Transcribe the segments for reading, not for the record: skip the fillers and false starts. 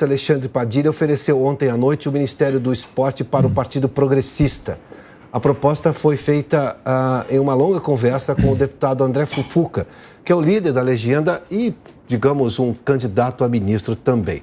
Alexandre Padilha ofereceu ontem à noite o Ministério do Esporte para o Partido Progressista. A proposta foi feita em uma longa conversa com o deputado André Fufuca, que é o líder da legenda e, digamos, um candidato a ministro também.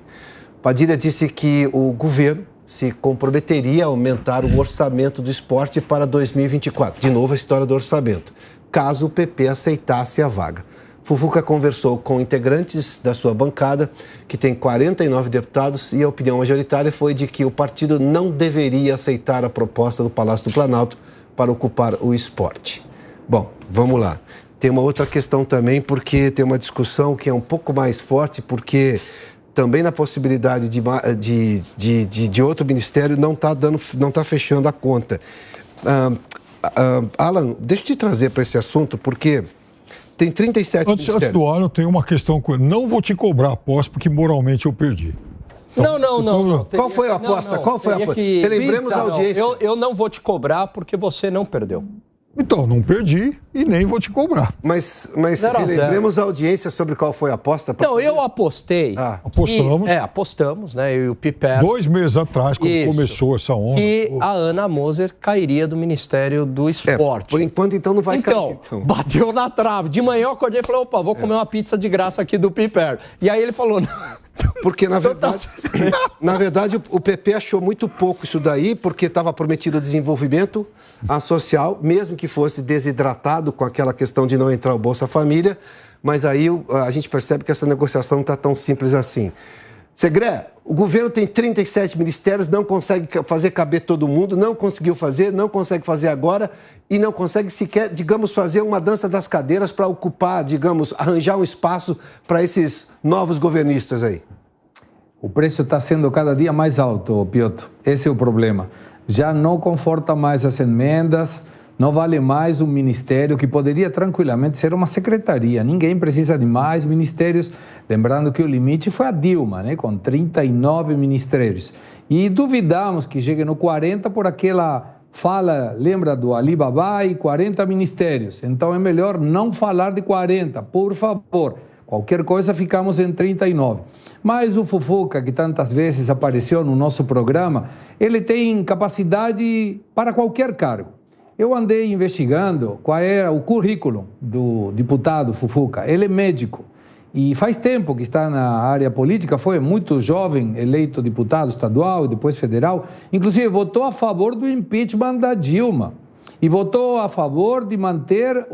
Padilha disse que o governo se comprometeria a aumentar o orçamento do esporte para 2024. De novo, a história do orçamento, caso o PP aceitasse a vaga. Fufuca conversou com integrantes da sua bancada, que tem 49 deputados, e a opinião majoritária foi de que o partido não deveria aceitar a proposta do Palácio do Planalto para ocupar o esporte. Bom, vamos lá. Tem uma outra questão também, porque tem uma discussão que é um pouco mais forte, porque também na possibilidade de outro ministério não está fechando a conta. Alan, deixa eu te trazer para esse assunto, porque tem 37 ministérios. Antes do Alan, eu tenho uma questão com ele. Não vou te cobrar a aposta, porque moralmente eu perdi. Então, não. Qual foi a aposta? Qual foi a aposta? Relembremos a audiência. Eu não vou te cobrar porque você não perdeu. Então, não perdi e nem vou te cobrar. Mas relembremos a audiência sobre qual foi a aposta. Não, eu apostei. Apostamos. Apostamos, né? Eu e o Piper. 2 meses atrás, quando começou essa onda. Que a Ana Moser cairia do Ministério do Esporte. Por enquanto, então, não vai cair. Então, bateu na trave. De manhã eu acordei e falei, opa, vou comer uma pizza de graça aqui do Piper. E aí ele falou, não. Porque, na verdade, o PP achou muito pouco isso daí, porque estava prometido desenvolvimento social, mesmo que fosse desidratado com aquela questão de não entrar o Bolsa Família, mas aí a gente percebe que essa negociação não está tão simples assim. Segré, o governo tem 37 ministérios, não consegue fazer caber todo mundo, não conseguiu fazer, não consegue fazer agora e não consegue sequer, digamos, fazer uma dança das cadeiras para ocupar, digamos, arranjar um espaço para esses novos governistas aí. O preço está sendo cada dia mais alto, Piotr. Esse é o problema. Já não conforta mais as emendas, não vale mais um ministério que poderia tranquilamente ser uma secretaria. Ninguém precisa de mais ministérios. Lembrando que o limite foi a Dilma, né, com 39 ministérios. E duvidamos que chegue no 40 por aquela fala, lembra do Alibaba e 40 ministérios. Então é melhor não falar de 40, por favor. Qualquer coisa ficamos em 39. Mas o Fufuca, que tantas vezes apareceu no nosso programa, ele tem capacidade para qualquer cargo. Eu andei investigando qual era o currículo do deputado Fufuca. Ele é médico e faz tempo que está na área política, foi muito jovem, eleito deputado estadual e depois federal. Inclusive, votou a favor do impeachment da Dilma e votou a favor de manter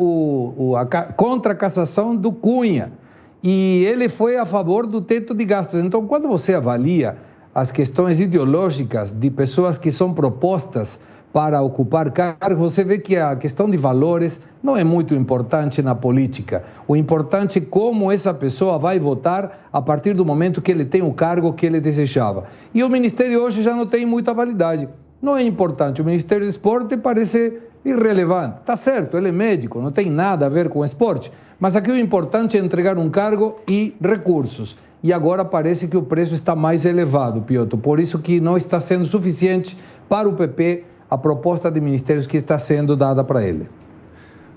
contra a cassação do Cunha. E ele foi a favor do teto de gastos. Então, quando você avalia as questões ideológicas de pessoas que são propostas para ocupar cargos, você vê que a questão de valores não é muito importante na política. O importante é como essa pessoa vai votar a partir do momento que ele tem o cargo que ele desejava. E o Ministério hoje já não tem muita validade. Não é importante. O Ministério do Esporte parece irrelevante. Tá certo, ele é médico, não tem nada a ver com esporte. Mas aqui o importante é entregar um cargo e recursos. E agora parece que o preço está mais elevado, Piotr. Por isso que não está sendo suficiente para o PP a proposta de ministérios que está sendo dada para ele.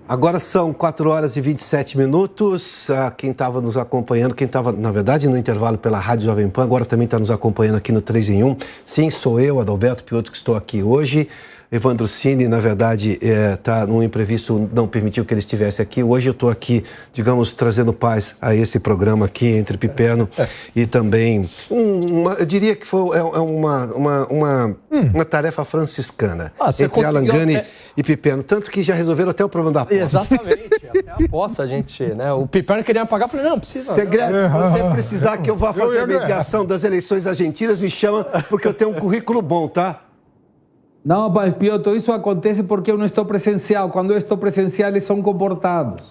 Agora são 4 horas e 27 minutos. Quem estava nos acompanhando, quem estava, na verdade, no intervalo pela Rádio Jovem Pan, agora também está nos acompanhando aqui no 3 em 1. Sim, sou eu, Adalberto Piotr, que estou aqui hoje. Evandro Cini, na verdade, está num imprevisto, não permitiu que ele estivesse aqui. Hoje eu estou aqui, digamos, trazendo paz a esse programa aqui entre Piperno e também, eu diria que foi uma tarefa franciscana entre Alangani e Piperno. Tanto que já resolveram até o problema da aposta. Exatamente, até a aposta a gente, né? O Piperno queria pagar, falei, não precisa. Segredo, se você precisar que eu vá fazer a mediação das eleições argentinas, me chama, porque eu tenho um currículo bom, tá? Não, mas Piotr, isso acontece porque eu não estou presencial. Quando eu estou presencial, eles são comportados.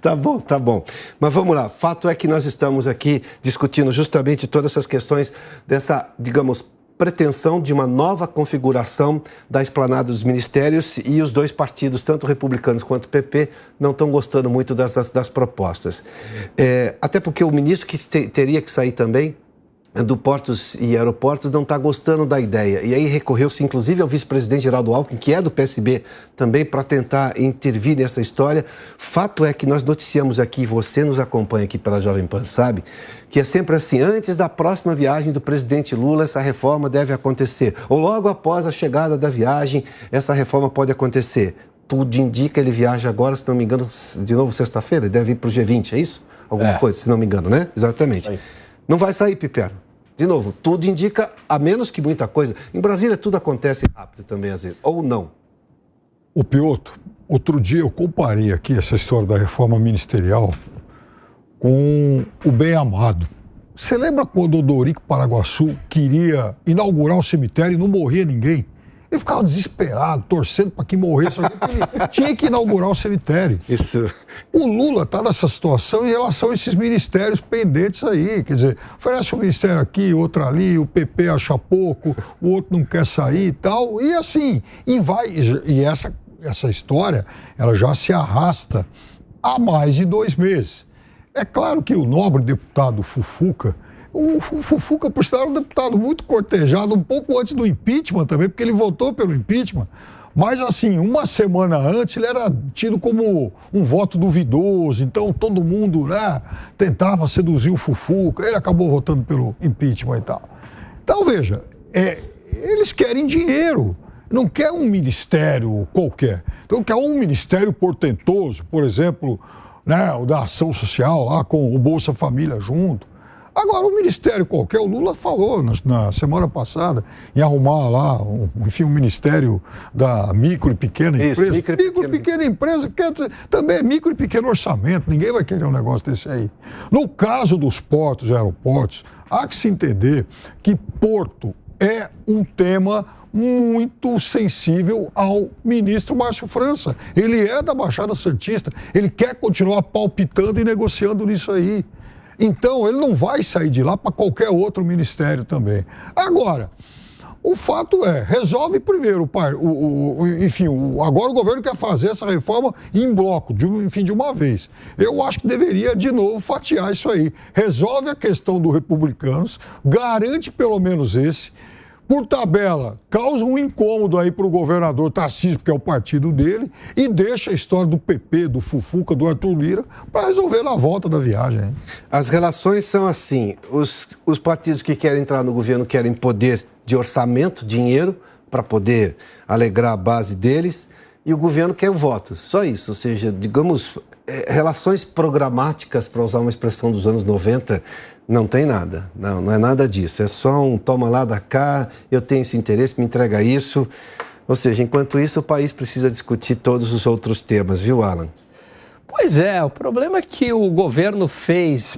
Tá bom. Mas vamos lá. Fato é que nós estamos aqui discutindo justamente todas essas questões dessa, digamos, pretensão de uma nova configuração da esplanada dos ministérios e os dois partidos, tanto republicanos quanto PP, não estão gostando muito das propostas. Até porque o ministro que teria que sair também do Portos e Aeroportos não está gostando da ideia. E aí recorreu-se, inclusive, ao vice-presidente Geraldo Alckmin, que é do PSB também, para tentar intervir nessa história. Fato é que nós noticiamos aqui, você nos acompanha aqui pela Jovem Pan, sabe, que é sempre assim, antes da próxima viagem do presidente Lula, essa reforma deve acontecer. Ou logo após a chegada da viagem, essa reforma pode acontecer. Tudo indica, ele viaja agora, se não me engano, de novo sexta-feira, ele deve ir para o G20, é isso? Alguma coisa, se não me engano, né? Exatamente. Aí. Não vai sair, Piperno. De novo, tudo indica, a menos que muita coisa. Em Brasília, tudo acontece rápido também, às vezes. Ou não. O Piotr, outro dia eu comparei aqui essa história da reforma ministerial com o Bem Amado. Você lembra quando o Dorico Paraguaçu queria inaugurar um cemitério e não morria ninguém? Ele ficava desesperado, torcendo para que morresse. Ele tinha que inaugurar o cemitério. Isso. O Lula está nessa situação em relação a esses ministérios pendentes aí. Quer dizer, oferece um ministério aqui, outro ali, o PP acha pouco, o outro não quer sair e tal. E assim, e essa história, ela já se arrasta há mais de 2 meses. É claro que o nobre deputado Fufuca, o Fufuca, por estar um deputado muito cortejado, um pouco antes do impeachment também, porque ele votou pelo impeachment, mas assim, uma semana antes ele era tido como um voto duvidoso, então todo mundo, né, tentava seduzir o Fufuca, ele acabou votando pelo impeachment e tal. Então, veja, eles querem dinheiro, não quer um ministério qualquer, então quer um ministério portentoso, por exemplo, né, o da ação social lá com o Bolsa Família junto. Agora, um ministério qualquer, o Lula falou na semana passada em arrumar lá, um ministério da micro e pequena empresa. Micro e pequena empresa, que também é micro e pequeno orçamento, ninguém vai querer um negócio desse aí. No caso dos portos e aeroportos, há que se entender que porto é um tema muito sensível ao ministro Márcio França. Ele é da Baixada Santista, ele quer continuar palpitando e negociando nisso aí. Então, ele não vai sair de lá para qualquer outro ministério também. Agora, o fato é, resolve primeiro, agora o governo quer fazer essa reforma em bloco, de uma vez. Eu acho que deveria, de novo, fatiar isso aí. Resolve a questão dos republicanos, garante pelo menos esse. Por tabela, causa um incômodo aí para o governador Tarcísio, que é o partido dele, e deixa a história do PP, do Fufuca, do Arthur Lira, para resolver na volta da viagem. Hein? As relações são assim, os partidos que querem entrar no governo querem poder de orçamento, dinheiro, para poder alegrar a base deles, e o governo quer o voto, só isso. Ou seja, digamos, relações programáticas, para usar uma expressão dos anos 90, não tem nada, não é nada disso, é só um toma lá da cá, eu tenho esse interesse, me entrega isso. Ou seja, enquanto isso, o país precisa discutir todos os outros temas, viu, Alan? Pois é, o problema é que o governo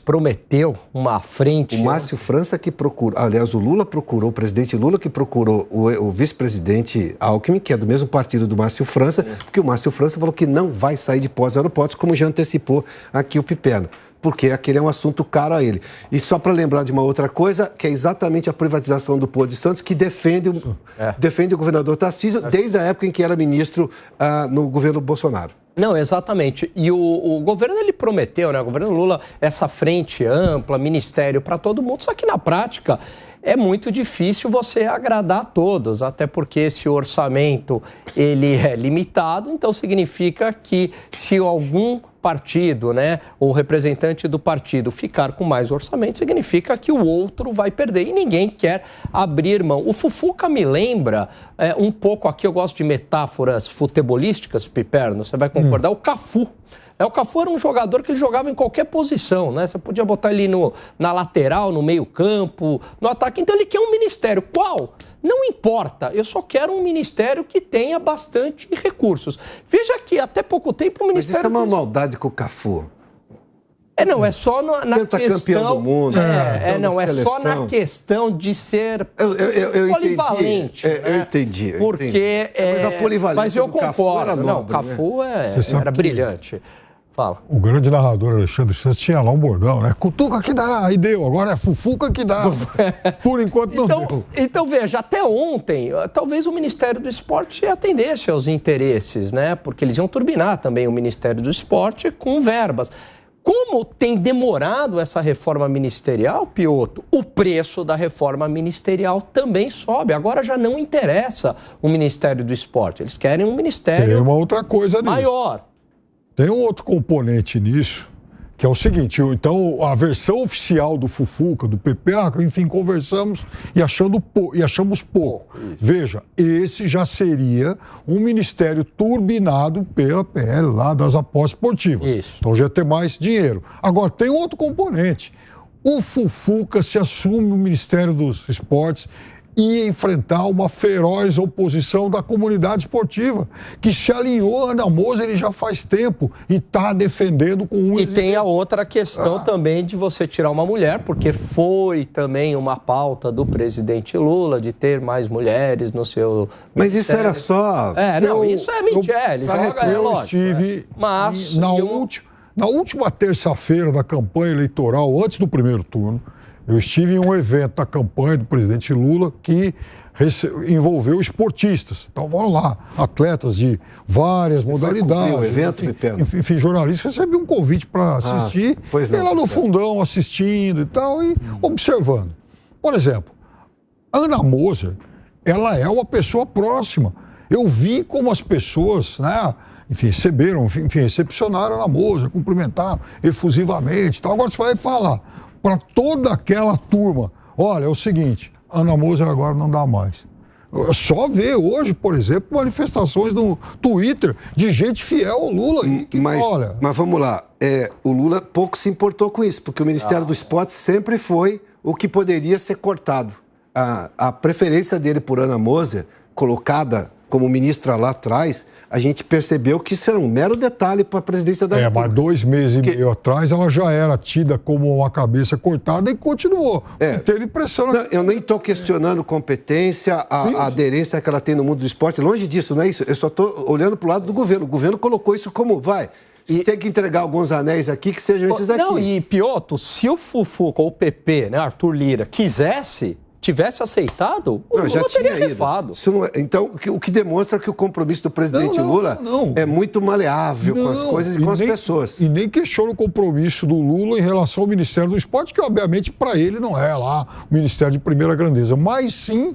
prometeu uma frente... O Márcio França que procurou, aliás, o Lula procurou, o presidente Lula que procurou o vice-presidente Alckmin, que é do mesmo partido do Márcio França, porque o Márcio França falou que não vai sair de pós aeroportos, como já antecipou aqui o Piperno, porque aquele é um assunto caro a ele. E só para lembrar de uma outra coisa, que é exatamente a privatização do Porto de Santos, que defende o governador Tarcísio desde a época em que era ministro no governo Bolsonaro. Não, exatamente. E o governo, ele prometeu, né? O governo Lula, essa frente ampla, ministério para todo mundo, só que na prática é muito difícil você agradar a todos, até porque esse orçamento, ele é limitado, então significa que se algum partido, né, ou representante do partido ficar com mais orçamento, significa que o outro vai perder e ninguém quer abrir mão. O Fufuca me lembra um pouco, aqui eu gosto de metáforas futebolísticas, Piperno, você vai concordar, o Cafu. O Cafu era um jogador que ele jogava em qualquer posição, né? Você podia botar ele na lateral, no meio-campo, no ataque. Então ele quer um ministério. Qual? Não importa. Eu só quero um ministério que tenha bastante recursos. Veja que até pouco tempo o ministério... Mas isso é uma maldade com o Cafu. Não, é só na questão... campeão do mundo. É só na questão de ser polivalente. Eu entendi. Porque... Mas a polivalência mas eu do Cafu era nobre, o Cafu era brilhante. Fala. O grande narrador Alexandre Santos tinha lá um bordão, né? Cutuca que dá, aí deu. Agora é Fufuca que dá. Por enquanto não deu. Então, veja, até ontem, talvez o Ministério do Esporte atendesse aos interesses, né? Porque eles iam turbinar também o Ministério do Esporte com verbas. Como tem demorado essa reforma ministerial, Piotr, o preço da reforma ministerial também sobe. Agora já não interessa o Ministério do Esporte. Eles querem um ministério Tem uma outra coisa nisso. maior. Tem um outro componente nisso, que é o seguinte, então a versão oficial do Fufuca, do PP, enfim, conversamos e achamos pouco. Veja, esse já seria um ministério turbinado pela PL lá das apostas esportivas. Isso. Então já ia ter mais dinheiro. Agora, tem outro componente. O Fufuca, se assume o Ministério dos Esportes, ia enfrentar uma feroz oposição da comunidade esportiva, que se alinhou a Ana Moser já faz tempo e está defendendo com unhas. E tem a outra questão também de você tirar uma mulher, porque foi também uma pauta do presidente Lula de ter mais mulheres no seu... Mas isso era só... isso é mentira, ele joga, eu lógico. estive Mas... na última terça-feira da campanha eleitoral, antes do primeiro turno, eu estive em um evento da campanha do presidente Lula que envolveu esportistas. Então, vamos lá, atletas de várias modalidades. O evento, enfim, jornalistas recebiam um convite para assistir. E lá no fundão assistindo e tal, e observando. Por exemplo, Ana Moser, ela é uma pessoa próxima. Eu vi como as pessoas, né, enfim, recepcionaram a Ana Moser, cumprimentaram efusivamente. Tal. Agora você vai falar para toda aquela turma, olha, é o seguinte, Ana Moser agora não dá mais. Só ver hoje, por exemplo, manifestações no Twitter de gente fiel ao Lula. Mas vamos lá, o Lula pouco se importou com isso, porque o Ministério do Esporte sempre foi o que poderia ser cortado. A preferência dele por Ana Moser, colocada como ministra lá atrás, a gente percebeu que isso era um mero detalhe para a presidência da República. Mas 2 meses e meio atrás ela já era tida como uma cabeça cortada e continuou. E teve pressão. Não, eu nem estou questionando competência, a aderência que ela tem no mundo do esporte. Longe disso, não é isso. Eu só estou olhando para o lado do governo. O governo colocou isso como, se tem que entregar alguns anéis aqui, que sejam esses aqui. Não, e Piotr, se o Fufuca ou o PP, né, Arthur Lira, tivesse aceitado, o Lula teria rifado. Então, o que demonstra que o compromisso do presidente Lula é muito maleável com as coisas e com as pessoas. E nem questiona o compromisso do Lula em relação ao Ministério do Esporte, que obviamente para ele não é lá o Ministério de primeira grandeza, mas sim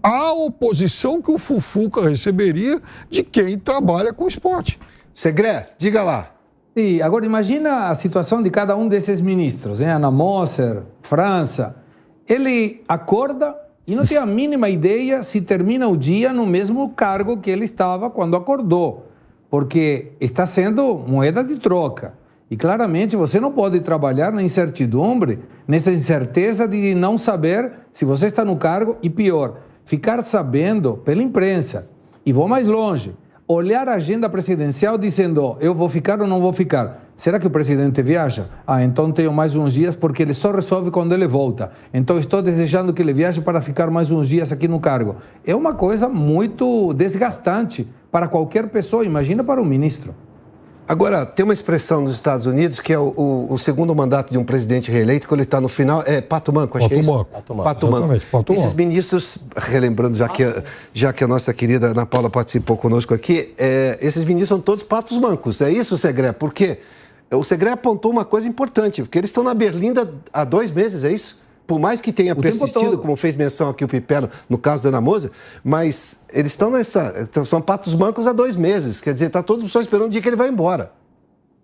a oposição que o Fufuca receberia de quem trabalha com o esporte. Segré, diga lá. E agora imagina a situação de cada um desses ministros, né? Ana Moser, França. Ele acorda e não tem a mínima ideia se termina o dia no mesmo cargo que ele estava quando acordou, porque está sendo moeda de troca. E claramente você não pode trabalhar na incertidumbre, nessa incerteza de não saber se você está no cargo e pior, ficar sabendo pela imprensa. E vou mais longe, olhar a agenda presidencial dizendo, eu vou ficar ou não vou ficar. Será que o presidente viaja? Então tenho mais uns dias porque ele só resolve quando ele volta. Então estou desejando que ele viaje para ficar mais uns dias aqui no cargo. É uma coisa muito desgastante para qualquer pessoa, imagina para um ministro. Agora, tem uma expressão nos Estados Unidos que é o segundo mandato de um presidente reeleito, quando ele está no final, pato manco, acho que é isso? Pato manco. Esses ministros, relembrando, já que a nossa querida Ana Paula participou conosco aqui, esses ministros são todos patos mancos, é isso, Segré? Porque o Segré apontou uma coisa importante, porque eles estão na Berlinda há 2 meses, é isso? Por mais que tenha persistido, como fez menção aqui o Pipero, no caso da Ana Moser, mas eles estão são patos mancos há 2 meses. Quer dizer, está todo mundo só esperando o dia que ele vai embora.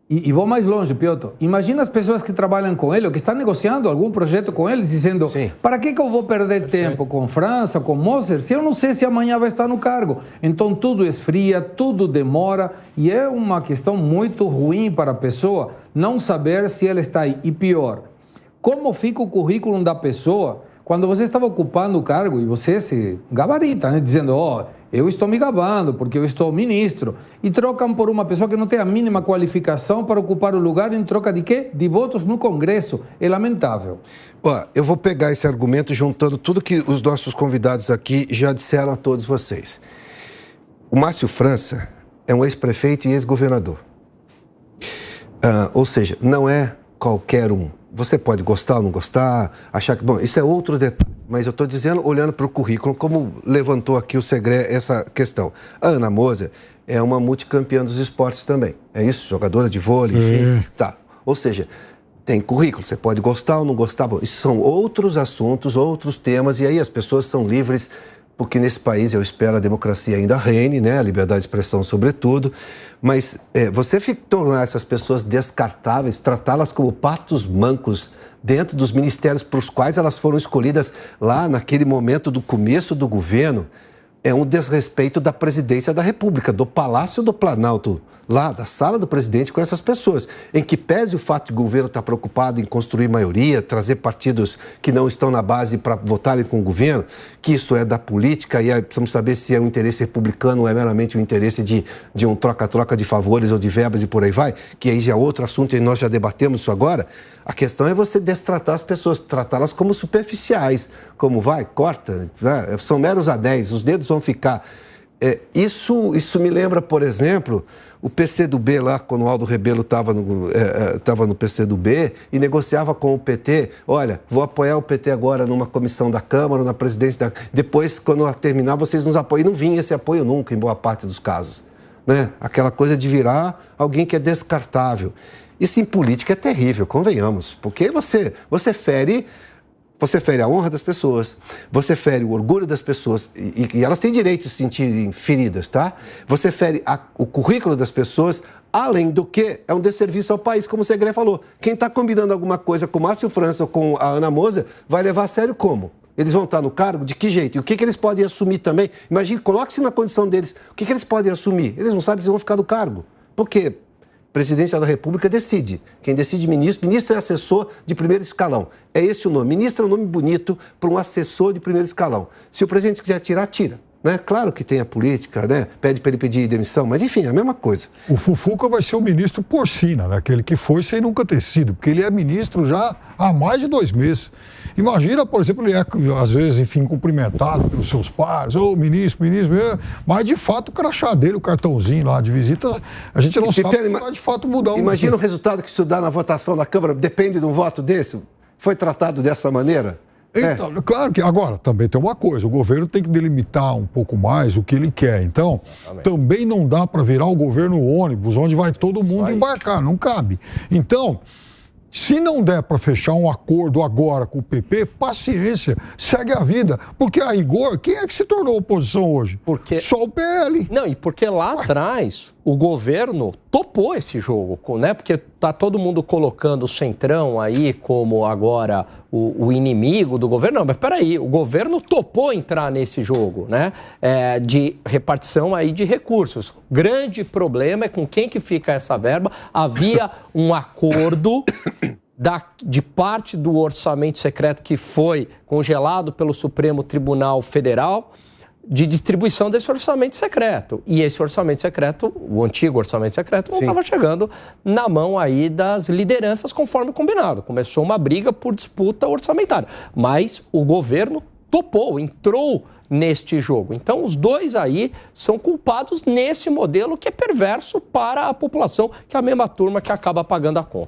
E vou mais longe, Piotr. Imagina as pessoas que trabalham com ele, ou que estão negociando algum projeto com ele, dizendo, para que eu vou perder tempo com França, com Moser, se eu não sei se amanhã vai estar no cargo? Então tudo esfria, tudo demora, e é uma questão muito ruim para a pessoa não saber se ela está aí. E pior, como fica o currículo da pessoa quando você estava ocupando o cargo e você se gabarita, né? Dizendo, eu estou me gabando porque eu estou ministro. E trocam por uma pessoa que não tem a mínima qualificação para ocupar o lugar em troca de quê? De votos no Congresso. É lamentável. Eu vou pegar esse argumento juntando tudo que os nossos convidados aqui já disseram a todos vocês. O Márcio França é um ex-prefeito e ex-governador. Ou seja, não é qualquer um. Você pode gostar ou não gostar, achar que... Bom, isso é outro detalhe. Mas eu estou dizendo, olhando para o currículo, como levantou aqui o Segré essa questão. A Ana Moser é uma multicampeã dos esportes também. É isso? Jogadora de vôlei, enfim. Tá. Ou seja, tem currículo, você pode gostar ou não gostar. Bom, isso são outros assuntos, outros temas, e aí as pessoas são livres, porque nesse país eu espero a democracia ainda reine, né? A liberdade de expressão sobretudo, mas você tornar essas pessoas descartáveis, tratá-las como patos mancos dentro dos ministérios para os quais elas foram escolhidas lá naquele momento do começo do governo, é um desrespeito da presidência da República, do Palácio do Planalto, lá da sala do presidente com essas pessoas, em que pese o fato de o governo estar preocupado em construir maioria, trazer partidos que não estão na base para votarem com o governo, que isso é da política e aí precisamos saber se é um interesse republicano ou é meramente um interesse de um troca-troca de favores ou de verbas e por aí vai, que aí já é outro assunto e nós já debatemos isso agora. A questão é você destratar as pessoas, tratá-las como superficiais, como vai, corta, né? São meros anéis, os dedos vão ficar. Isso me lembra, por exemplo, o PCdoB lá, quando o Aldo Rebelo estava no PCdoB e negociava com o PT, olha, vou apoiar o PT agora numa comissão da Câmara, na presidência depois, quando terminar, vocês nos apoiam. E não vinha esse apoio nunca, em boa parte dos casos, né? Aquela coisa de virar alguém que é descartável. Isso em política é terrível, convenhamos, porque você fere a honra das pessoas, você fere o orgulho das pessoas, e elas têm direito de se sentirem feridas, tá? Você fere o currículo das pessoas, além do que é um desserviço ao país, como o Segré falou. Quem está combinando alguma coisa com o Márcio França ou com a Ana Moser vai levar a sério como? Eles vão estar no cargo? De que jeito? E o que eles podem assumir também? Imagine, coloque-se na condição deles. O que eles podem assumir? Eles não sabem se vão ficar no cargo. Por quê? Presidência da República decide. Quem decide ministro é assessor de primeiro escalão. É esse o nome. Ministro é um nome bonito para um assessor de primeiro escalão. Se o presidente quiser tirar, tira. Né? Claro que tem a política, né? Pede para ele pedir demissão, mas enfim, é a mesma coisa. O Fufuca vai ser o ministro porcina, né? Aquele que foi sem nunca ter sido, porque ele é ministro já há mais de 2 meses. Imagina, por exemplo, ele é, às vezes, enfim, cumprimentado pelos seus pares, ministro, mas de fato o crachá dele, o cartãozinho lá de visita, a gente não sabe se vai de fato mudar. Imagina o resultado que isso dá na votação da Câmara, depende de um voto desse? Foi tratado dessa maneira? Então, claro que agora também tem uma coisa, o governo tem que delimitar um pouco mais o que ele quer. Então, também não dá para virar o governo ônibus, onde vai todo mundo embarcar, não cabe. Então, se não der para fechar um acordo agora com o PP, paciência, segue a vida. Porque a rigor, quem é que se tornou oposição hoje? Só o PL. Não, e porque lá atrás o governo topou esse jogo, né? Porque tá todo mundo colocando o Centrão aí como agora o inimigo do governo. Não, mas peraí, o governo topou entrar nesse jogo, né? De repartição aí de recursos. Grande problema é com quem que fica essa verba. Havia um acordo de parte do orçamento secreto que foi congelado pelo Supremo Tribunal Federal de distribuição desse orçamento secreto. E esse orçamento secreto, o antigo orçamento secreto, não estava chegando na mão aí das lideranças conforme combinado. Começou uma briga por disputa orçamentária. Mas o governo topou, entrou neste jogo. Então, os dois aí são culpados nesse modelo que é perverso para a população, que é a mesma turma que acaba pagando a conta.